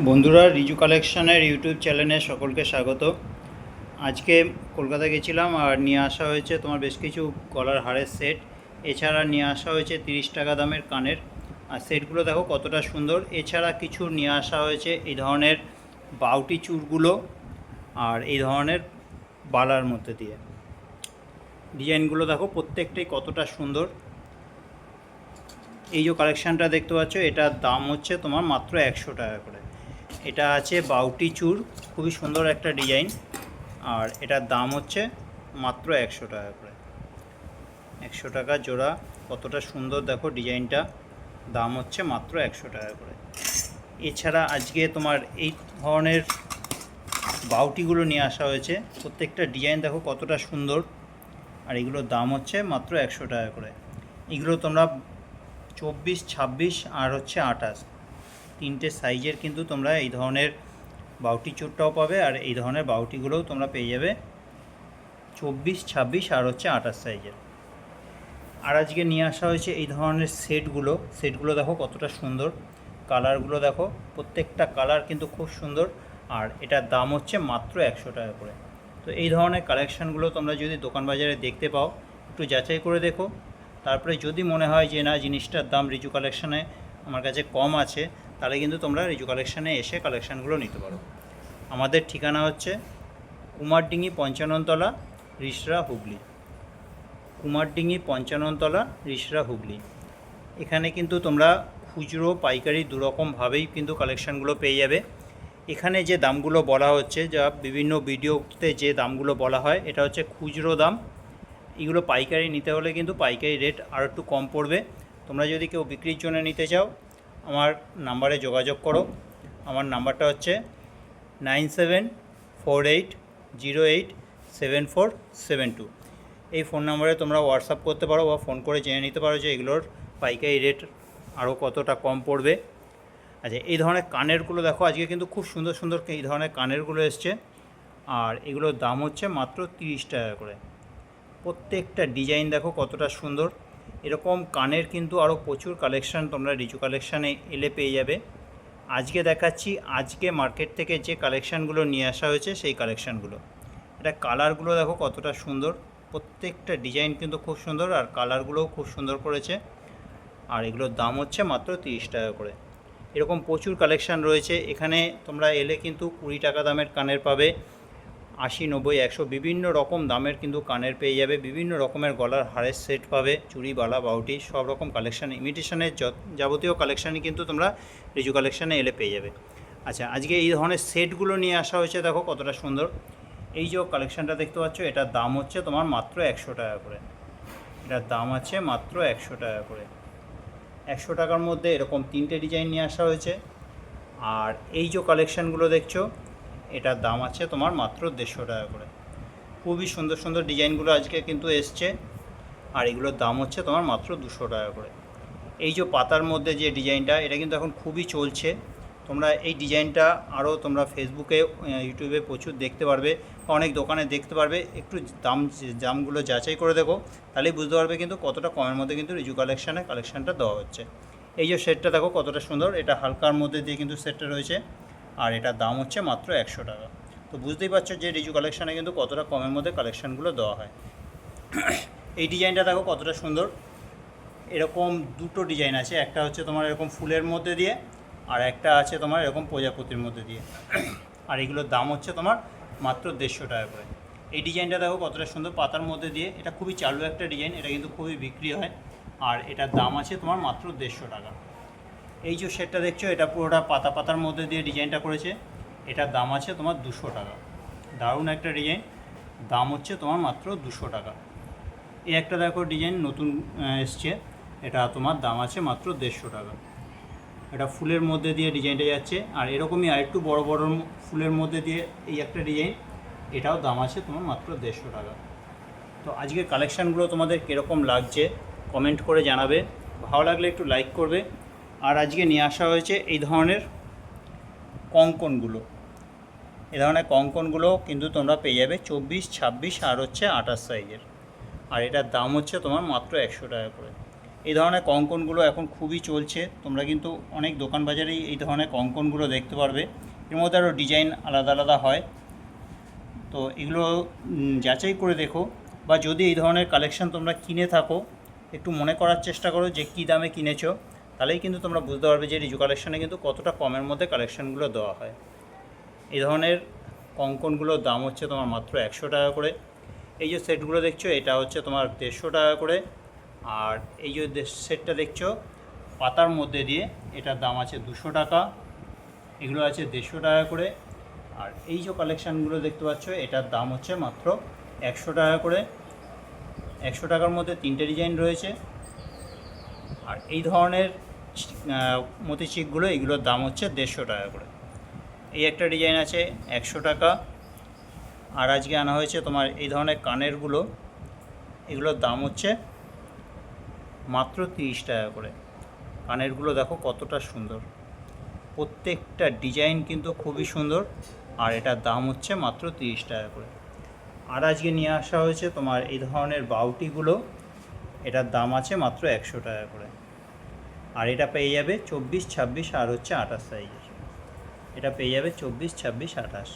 বন্ধুরা, রিজু কালেকশনের ইউটিউব চ্যানেলে সকলকে স্বাগত। আজকে কলকাতা গেছিলাম আর নিয়ে আসা হয়েছে তোমার বেশ কিছু গলার হারের সেট। এছাড়া নিয়ে আসা হয়েছে 30 টাকা দামের কানের। আর সেটগুলো দেখো কতটা সুন্দর। এছাড়া কিছু নিয়ে আসা হয়েছে এই ধরনের বাউটি চূড়গুলো আর এই ধরনের বালার মধ্যে দিয়ে। ডিজাইনগুলো দেখো প্রত্যেকটাই কতটা সুন্দর। এই যে কালেকশানটা দেখতে পাচ্ছ, এটার দাম হচ্ছে তোমার মাত্র 100 টাকা করে। এটা আছে বাউটি চূড়, খুবই সুন্দর একটা ডিজাইন, আর এটার দাম হচ্ছে মাত্র 100 টাকা করে। 100 টাকা জোড়া, কতটা সুন্দর দেখো ডিজাইনটা। দাম হচ্ছে মাত্র 100 টাকা করে। এছাড়া আজকে তোমার এই ধরনের বাউটিগুলো নিয়ে আসা হয়েছে। প্রত্যেকটা ডিজাইন দেখো কতটা সুন্দর, আর এগুলোর দাম হচ্ছে মাত্র 100 টাকা করে। এগুলো তোমরা 24, 26 আর হচ্ছে 28 তিনটে সাইজের কিন্তু তোমরা এই ধরনের বাউটি চূড়টাও পাবে, আর এই ধরনের বাউটিগুলোও তোমরা পেয়ে যাবে 24, 26 আর হচ্ছে 28 সাইজের। আর আজকে নিয়ে আসা হয়েছে এই ধরনের সেটগুলো দেখো কতটা সুন্দর। কালারগুলো দেখো, প্রত্যেকটা কালার কিন্তু খুব সুন্দর, আর এটার দাম হচ্ছে মাত্র 100 টাকা করে। তো এই ধরনের কালেকশানগুলো তোমরা যদি দোকান বাজারে দেখতে পাও, একটু যাচাই করে দেখো। তারপরে যদি মনে হয় যে না, জিনিসটার দাম রিজু কালেকশানে আমার কাছে কম আছে, তাহলে কিন্তু তোমরা রিজু কালেকশানে এসে কালেকশানগুলো নিতে পারো। আমাদের ঠিকানা হচ্ছে কুমারডিঙ্গি 55তলা, রিষড়া, হুগলি। কুমারডিঙ্গি 55তলা, রিষড়া, হুগলি। এখানে কিন্তু তোমরা খুচরো পাইকারি দুরকমভাবেই কিন্তু কালেকশানগুলো পেয়ে যাবে। এখানে যে দামগুলো বলা হচ্ছে, যা বিভিন্ন ভিডিওতে যে দামগুলো বলা হয়, এটা হচ্ছে খুচরো দাম। এগুলো পাইকারি নিতে হলে কিন্তু পাইকারি রেট আর একটু কম পড়বে। তোমরা যদি কেউ বিক্রির জন্য নিতে চাও, আমার নাম্বারে যোগাযোগ করো। আমার নাম্বারটা হচ্ছে 9748087472। এই ফোন নাম্বারে তোমরা হোয়াটসঅ্যাপ করতে পারো বা ফোন করে জেনে নিতে পারো যে এগুলোর পাইকারি রেট আরও কতটা কম পড়বে। আচ্ছা, এই ধরনের কানেরগুলো দেখো, আজকে কিন্তু খুব সুন্দর সুন্দর এই ধরনের কানেরগুলো এসছে, আর এগুলোর দাম হচ্ছে মাত্র 30 টাকা করে। প্রত্যেকটা ডিজাইন দেখো কতটা সুন্দর। এরকম কানের কিন্তু আরও প্রচুর কালেকশান তোমরা রিজু কালেকশানে এলে পেয়ে যাবে। আজকে দেখাচ্ছি আজকে মার্কেট থেকে যে কালেকশানগুলো নিয়ে আসা হয়েছে সেই কালেকশানগুলো। এটা কালারগুলো দেখো কতটা সুন্দর। প্রত্যেকটা ডিজাইন কিন্তু খুব সুন্দর, আর কালারগুলোও খুব সুন্দর করেছে। আর এগুলোর দাম হচ্ছে মাত্র 30 টাকা করে। এরকম প্রচুর কালেকশান রয়েছে এখানে। তোমরা এলে কিন্তু 20 টাকা দামের কানের পাবে, 80, 90, 100 বিভিন্ন রকম দামের কিন্তু কানের পেয়ে যাবে। বিভিন্ন রকমের গলার হারের সেট পাবে, চুড়ি, বালা, বাউটি, সব রকম কালেকশান, ইমিটেশনের যাবতীয় কালেকশানই কিন্তু তোমরা রিজু কালেকশানে এলে পেয়ে যাবে। আচ্ছা, আজকে এই ধরনের সেটগুলো নিয়ে আসা হয়েছে, দেখো কতটা সুন্দর। এই যে কালেকশানটা দেখতে পাচ্ছ, এটার দাম হচ্ছে তোমার মাত্র 100 টাকা করে। এটার দাম আছে মাত্র 100 টাকা করে। 100 টাকার মধ্যে এরকম তিনটে ডিজাইন নিয়ে আসা হয়েছে। আর এই যে কালেকশানগুলো দেখছো, এটার দাম আছে তোমার মাত্র 150 টাকা করে। খুবই সুন্দর সুন্দর ডিজাইনগুলো আজকে কিন্তু এসছে, আর এগুলোর দাম হচ্ছে তোমার মাত্র 200 টাকা করে। এই যে পাতার মধ্যে যে ডিজাইনটা, এটা কিন্তু এখন খুবই চলছে। তোমরা এই ডিজাইনটা আরও তোমরা ফেসবুকে, ইউটিউবে প্রচুর দেখতে পারবে, অনেক দোকানে দেখতে পারবে। একটু দামগুলো যাচাই করে দেখো, তাহলেই বুঝতে পারবে কিন্তু কতটা কমের মধ্যে কিন্তু রিজু কালেকশানটা দেওয়া হচ্ছে। এই যে সেটটা দেখো কতটা সুন্দর, এটা হালকার মধ্যে দিয়ে কিন্তু সেটটা রয়েছে, আর এটার দাম হচ্ছে মাত্র 100 টাকা। তো বুঝতেই পারছো যে রিজু কালেকশানে কিন্তু কতটা কমের মধ্যে কালেকশানগুলো দেওয়া হয়। এই ডিজাইনটা দেখো কতটা সুন্দর। এরকম দুটো ডিজাইন আছে, একটা হচ্ছে তোমার এরকম ফুলের মধ্যে দিয়ে, আর একটা আছে তোমার এরকম প্রজাপতির মধ্যে দিয়ে। আর এগুলোর দাম হচ্ছে তোমার মাত্র 150 টাকা করে। এই ডিজাইনটা দেখো কতটা সুন্দর, পাতার মধ্যে দিয়ে। এটা খুবই চালু একটা ডিজাইন, এটা কিন্তু খুবই বিক্রি হয়, আর এটার দাম আছে তোমার মাত্র 150 টাকা। এই যে সেটটা দেখছো, এটা পুরোটা পাতা পাতার মধ্যে দিয়ে ডিজাইনটা করেছে। এটার দাম আছে তোমার 200 টাকা। দারুণ একটা ডিজাইন, দাম হচ্ছে তোমার মাত্র 200 টাকা। এই একটা দেখো ডিজাইন নতুন এসছে, এটা তোমার দাম আছে মাত্র 150 টাকা। এটা ফুলের মধ্যে দিয়ে ডিজাইনটা যাচ্ছে, আর এরকমই আরেকটু বড় বড় ফুলের মধ্যে দিয়ে এই একটা ডিজাইন, এটাও দাম আছে তোমার মাত্র 150 টাকা। তো আজকের কালেকশানগুলো তোমাদের কীরকম লাগছে কমেন্ট করে জানাবে, ভালো লাগলে একটু লাইক করবে। আর আজকে নিয়ে আসা হয়েছে এই ধরনের কঙ্কনগুলো। এই ধরনের কঙ্কনগুলো কিন্তু তোমরা পেয়ে যাবে 24, 26 আর হচ্ছে 28 সাইজের, আর এটার দাম হচ্ছে তোমার মাত্র 100 টাকা করে। এই ধরনের কঙ্কনগুলো এখন খুবই চলছে, তোমরা কিন্তু অনেক দোকান বাজারেই এই ধরনের কঙ্কনগুলো দেখতে পারবে। এর মধ্যে আরও ডিজাইন আলাদা আলাদা হয়, তো এগুলো যাচাই করে দেখো। বা যদি এই ধরনের কালেকশান তোমরা কিনে থাকো, একটু মনে করার চেষ্টা করো যে কী দামে কিনেছো, তাহলেই কিন্তু তোমরা বুঝতে পারবে যে রিজু কালেকশানে কিন্তু কতটা কমের মধ্যে কালেকশানগুলো দেওয়া হয়। এই ধরনের কঙ্কনগুলোর দাম হচ্ছে তোমার মাত্র 100 টাকা করে। এই যে সেটগুলো দেখছো এটা হচ্ছে তোমার 150 টাকা করে। আর এই যে সেটটা দেখছো পাতার মধ্যে দিয়ে, এটার দাম আছে 200 টাকা। এগুলো আছে 150 টাকা করে। আর এই যে কালেকশানগুলো দেখতে পাচ্ছ এটার দাম হচ্ছে মাত্র 100 টাকা করে। 100 টাকার মধ্যে 3টে ডিজাইন রয়েছে। আর এই ধরনের মতি চিকগুলো, এগুলোর দাম হচ্ছে 150 টাকা করে। এই একটা ডিজাইন আছে 100 টাকা। আর আজকে আনা হয়েছে তোমার এই ধরনের কানেরগুলো, এগুলোর দাম হচ্ছে মাত্র 30 টাকা করে। কানেরগুলো দেখো কতটা সুন্দর, প্রত্যেকটা ডিজাইন কিন্তু খুবই সুন্দর। আর এটার দাম হচ্ছে মাত্র 30 টাকা করে। আর আজকে নিয়ে আসা হয়েছে তোমার এই ধরনের বাউটিগুলো, এটার দাম আছে মাত্র 100 টাকা করে। আর এটা পেয়ে যাবে 24, 26 আর হচ্ছে 28 সাইজের। এটা পেয়ে যাবে 24, 26, 28।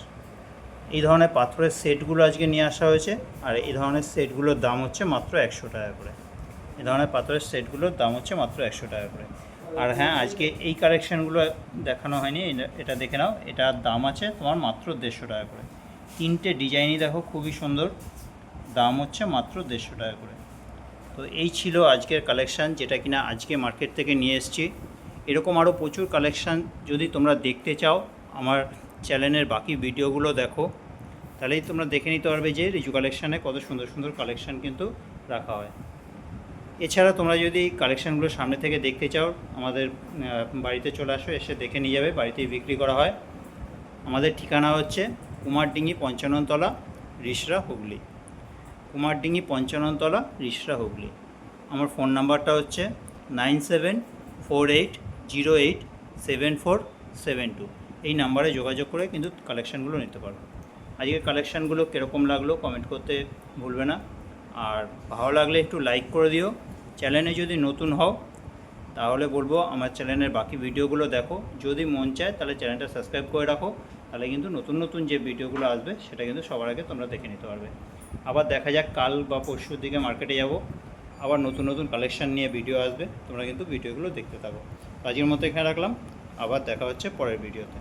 এই ধরনের পাথরের সেটগুলো আজকে নিয়ে আসা হয়েছে। আর এই ধরনের সেটগুলোর দাম হচ্ছে মাত্র 100 টাকা করে। এই ধরনের পাথরের সেটগুলোর দাম হচ্ছে মাত্র 100 টাকা করে। আর হ্যাঁ, আজকে এই কালেকশানগুলো দেখানো হয়নি, এটা দেখে নাও। এটার দাম আছে তোমার মাত্র 150 টাকা করে। 3টে ডিজাইনই দেখো খুবই সুন্দর, দাম হচ্ছে মাত্র 150 টাকা করে। তো এই ছিল আজকের কালেকশান, যেটা কিনা আজকে মার্কেট থেকে নিয়ে এসেছি। এরকম আরও প্রচুর কালেকশান যদি তোমরা দেখতে চাও, আমার চ্যানেলের বাকি ভিডিওগুলো দেখো, তাহলেই তোমরা দেখে নিতে পারবে যে রিজু কালেকশানে কত সুন্দর সুন্দর কালেকশান কিন্তু রাখা হয়। এছাড়া তোমরা যদি কালেকশানগুলো সামনে থেকে দেখতে চাও, আমাদের বাড়িতে চলে আসো, এসে দেখে নিয়ে যাবে। বাড়িতেই বিক্রি করা হয়। আমাদের ঠিকানা হচ্ছে কুমারডিঙ্গি 55 তলা, রিষড়া, হুগলি। কুমারডিঙ্গি 55 তলা, রিষড়া, হুগলি। আমার ফোন নাম্বারটা হচ্ছে 9748087472। এই নাম্বারে যোগাযোগ করে কিন্তু কালেকশানগুলো নিতে পারো। আজকের কালেকশানগুলো কীরকম লাগলো কমেন্ট করতে ভুলবে না। আর ভালো লাগলে একটু লাইক করে দিও। চ্যানেলে যদি নতুন হও তাহলে বলবো আমার চ্যানেলের বাকি ভিডিওগুলো দেখো। যদি মন চায় তাহলে চ্যানেলটা সাবস্ক্রাইব করে রাখো, তাহলে কিন্তু নতুন নতুন যে ভিডিওগুলো আসবে সেটা কিন্তু সবার আগে তোমরা দেখে নিতে পারবে। আবার দেখা যাক, কাল বা পরশুর দিকে মার্কেটে যাব, আবার নতুন নতুন কালেকশান নিয়ে ভিডিও আসবে, তোমরা কিন্তু ভিডিওগুলো দেখতে থাকো। আজকের মতো এখানে রাখলাম, আবার দেখা হচ্ছে পরের ভিডিওতে।